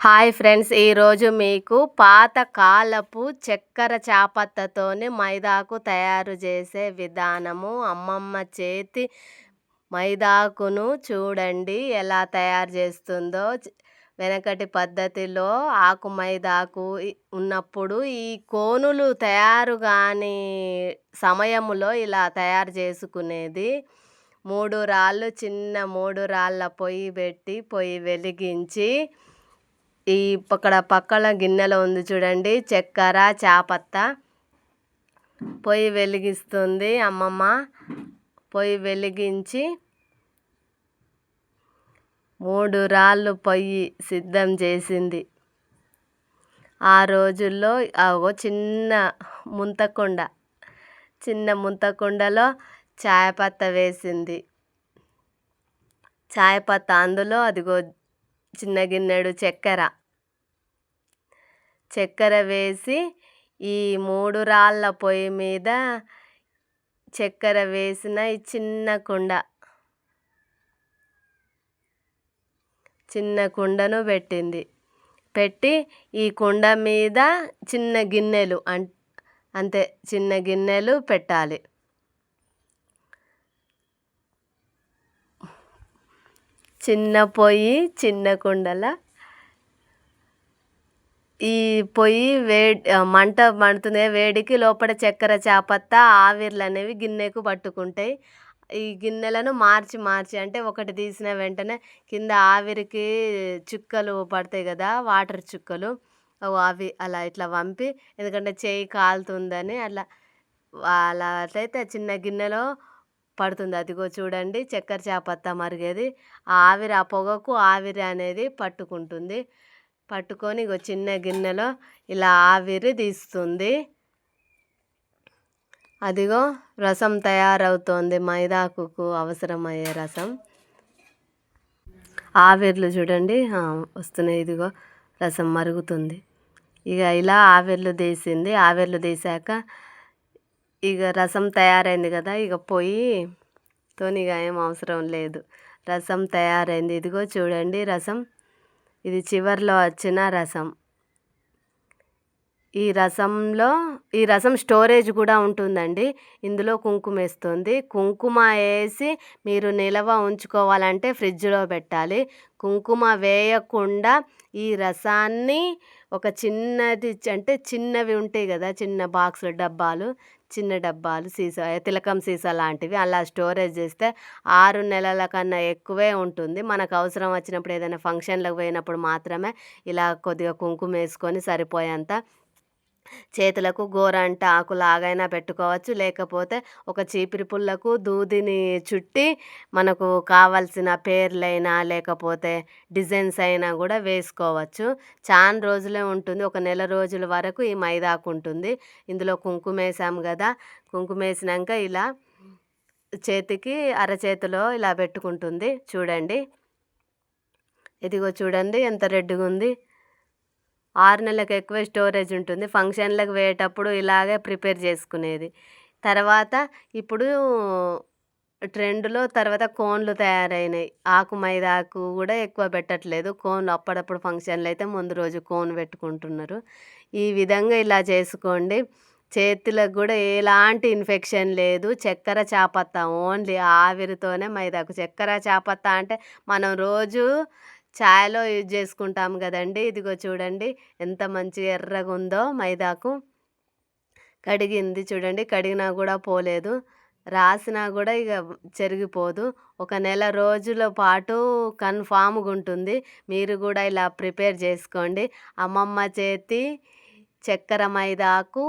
Hi friends, ఈరోజు మీకు పాతకాలపు చక్కెర చాపత్తతోని మైదాకు తయారు చేసే విధానము, అమ్మమ్మ చేతి మైదాకును చూడండి ఎలా తయారు చేస్తుందో. వెనకటి పద్ధతిలో ఆకు మైదాకు ఉన్నప్పుడు ఈ కోనులు తయారు కాని సమయంలో ఇలా తయారు చేసుకునేది. 3 రాళ్ళు, చిన్న 3 రాళ్ళ పొయ్యి పెట్టి పొయ్యి వెలిగించి ఈ పక్కన గిన్నెలో ఉంది చూడండి చక్కెర చాపత్త. పొయ్యి వెలిగిస్తుంది అమ్మమ్మ. పొయ్యి వెలిగించి 3 రాళ్ళు పొయ్యి సిద్ధం చేసింది. ఆ రోజుల్లో చిన్న ముంతకుండలో చాయపత్త వేసింది. చాయపత్త అందులో అదిగో చిన్న గిన్నెడు చక్కెర వేసి ఈ 3 రాళ్ళ పొయ్యి మీద చక్కెర వేసిన ఈ చిన్న కుండను పెట్టి ఈ కుండ మీద చిన్న గిన్నెలు అంతే చిన్న గిన్నెలు పెట్టాలి. చిన్న పొయ్యి చిన్న కుండల ఈ పొయ్యి మంట మండుతుంది. వేడికి లోపల చక్కెర చాపత్త ఆవిర్లు అనేవి గిన్నెకు పట్టుకుంటాయి. ఈ గిన్నెలను మార్చి అంటే ఒకటి తీసిన వెంటనే కింద ఆవిరికి చుక్కలు పడతాయి కదా, వాటర్ చుక్కలు. అవి అలా ఇట్లా వంపి, ఎందుకంటే చేయి కాలుతుందని అలా అట్లయితే చిన్న గిన్నెలో పడుతుంది. అదిగో చూడండి చక్కెర చాపత్త మరిగేది. ఆ పొగకు ఆవిరి అనేది పట్టుకొని చిన్న గిన్నెలో ఇలా ఆవిరి తీస్తుంది. అదిగో రసం తయారవుతోంది. మైదాకుకు అవసరమయ్యే రసం. ఆవిర్లు చూడండి వస్తున్నాయి. ఇదిగో రసం మరుగుతుంది. ఇలా ఆవిర్లు తీసింది. ఆవిర్లు తీసాక రసం తయారైంది కదా, పొయ్యితోని ఏం అవసరం లేదు. రసం తయారైంది. ఇదిగో చూడండి రసం. ఇది చివర్లో వచ్చిన రసం. ఈ రసం స్టోరేజ్ కూడా ఉంటుందండి. ఇందులో కుంకుమ వేస్తుంది. కుంకుమ వేసి మీరు నిల్వ ఉంచుకోవాలంటే ఫ్రిడ్జ్లో పెట్టాలి. కుంకుమ వేయకుండా ఈ రసాన్ని ఒక చిన్నవి ఉంటాయి కదా, చిన్న బాక్సులు చిన్న డబ్బాలు సీసా, తిలకం సీసా లాంటివి అలా స్టోరేజ్ చేస్తే 6 నెలల కన్నా ఎక్కువే ఉంటుంది. మనకు అవసరం వచ్చినప్పుడు ఏదైనా ఫంక్షన్లకు పోయినప్పుడు మాత్రమే ఇలా కొద్దిగా కుంకుమ వేసుకొని సరిపోయేంత చేతులకు గోరంట ఆకులాగైనా పెట్టుకోవచ్చు. లేకపోతే ఒక చీపిరి పుల్లకు దూదిని చుట్టి మనకు కావలసిన పేర్లైనా లేకపోతే డిజైన్స్ అయినా కూడా వేసుకోవచ్చు. చాలా రోజులే ఉంటుంది. ఒక నెల రోజుల వరకు ఈ మైదాకు ఉంటుంది. ఇందులో కుంకుమ వేసాము కదా, కుంకుమ వేసినాక ఇలా చేతికి అరచేతిలో ఇలా పెట్టుకుంటుంది చూడండి. ఇదిగో చూడండి ఎంత రెడ్గా ఉంది. 6 నెలలకు ఎక్కువ స్టోరేజ్ ఉంటుంది. ఫంక్షన్లకు పోయేటప్పుడు ఇలాగే ప్రిపేర్ చేసుకునేది. తర్వాత ఇప్పుడు ట్రెండ్లో కోన్లు తయారైనాయి. ఆకు మైదాకు కూడా ఎక్కువ పెట్టట్లేదు. కోన్లు అప్పుడప్పుడు ఫంక్షన్లు అయితే ముందు రోజు కోన్ పెట్టుకుంటున్నారు. ఈ విధంగా ఇలా చేసుకోండి. చేతులకు కూడా ఎలాంటి ఇన్ఫెక్షన్ లేదు. చక్కెర చాపత్త ఓన్లీ ఆవిరితోనే మైదాకు. చక్కెర చాపత్త అంటే మనం రోజు ఛాయ్లో యూజ్ చేసుకుంటాం కదండి. ఇదిగో చూడండి ఎంత మంచిగా ఎర్రగా ఉందో మైదాకు. కడిగింది చూడండి, కడిగినా కూడా పోలేదు, రాసినా కూడా చెరిగిపోదు. ఒక నెల రోజుల పాటు కన్ఫామ్గా ఉంటుంది. మీరు కూడా ఇలా ప్రిపేర్ చేసుకోండి. అమ్మమ్మ చేతి చక్కెర మైదాకు